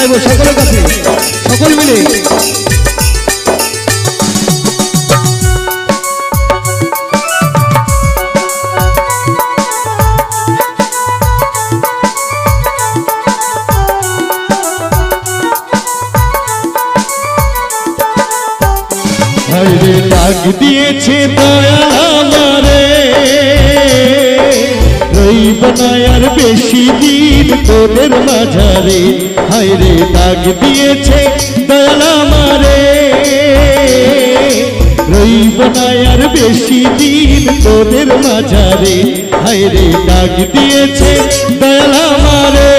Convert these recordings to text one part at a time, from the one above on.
চাইবো সকলের কাছে, সকল মিলে ডাক দিয়েছে দয়া আমারে, রইব না আর বেশি দিন তোদের মাঝারে। হায়রে ডাক দিয়েছে দয়া আমারে, রইব না আর বেশি দিন তোদের মাঝারে। হায়রে ডাক দিয়েছে দয়া আমারে।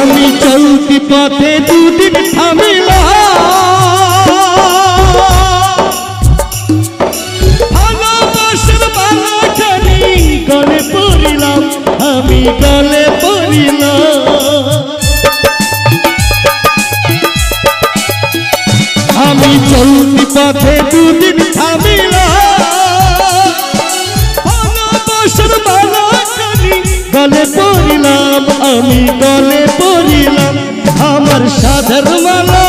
আমি চলতি পথে দুদিন থামিলাম, ভালোবাসার বালাখানি গলে পড়িলাম, আমি গলে পড়িলাম। আমি চলতি পথে দুদিন থামিলাম, ভালোবাসার বালাখানি গলে পড়িলাম, আমি গলে পড়িলাম। আমার সাধের মালা,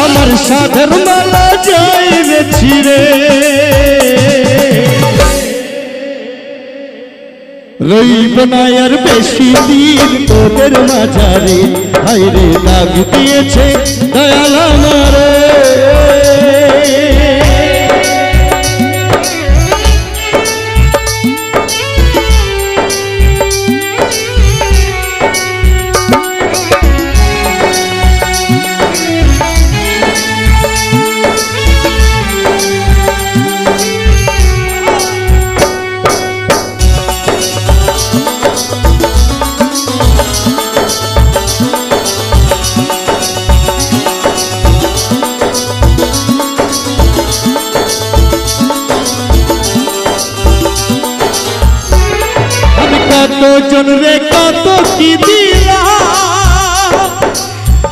আমার সাধের মালা যাইবে ছিঁড়ে, রইব না আর বেশি দিন তোদের মাঝারে। হায়রে ডাক দিয়েছে দয়াল আমারে। কতজন রে কত কি দিলাম,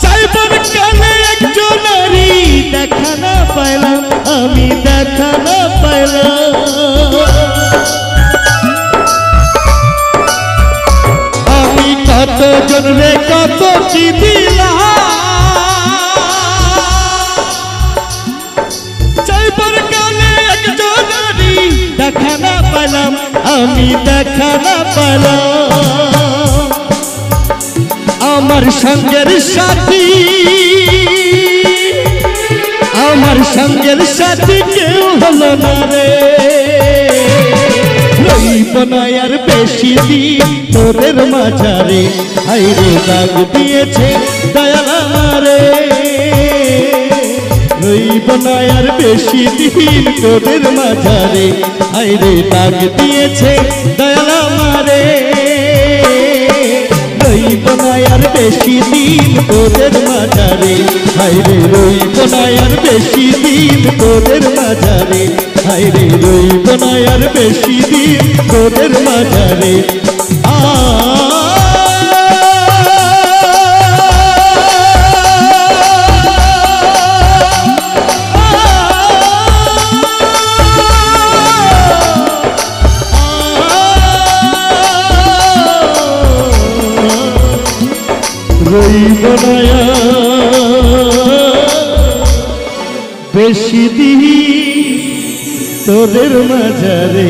চাইবার কালে একজনেরই দেখা না পাইলাম, আমি দেখা না পাইলাম। আমি কতজন রে কত কি দিলাম, চাইবার কালে একজনেরই দেখা না পাইলাম, আমি দেখা না পেলাম। আমার সঙ্গের সাথী, আমার সঙ্গের সাথী কেউ হলো না রে, রইব না আর বেশি দিন তোদের মাঝারে। হায়রে ডাক দিয়েছে দয়াল আমারে, রইব না আর বেশি দিন তোদের মাঝারে। হায়রে ডাক দিয়েছে দয়াল আমারে, রইব না আর বেশি দিন তোদের মাঝারে। হায়রে রইব না আর বেশি দিন তোদের মাঝারে। হায়রে রইব না আর বেশি দিন তোদের মাঝারে। রইব না বেশি দিন তোদের মাঝারে।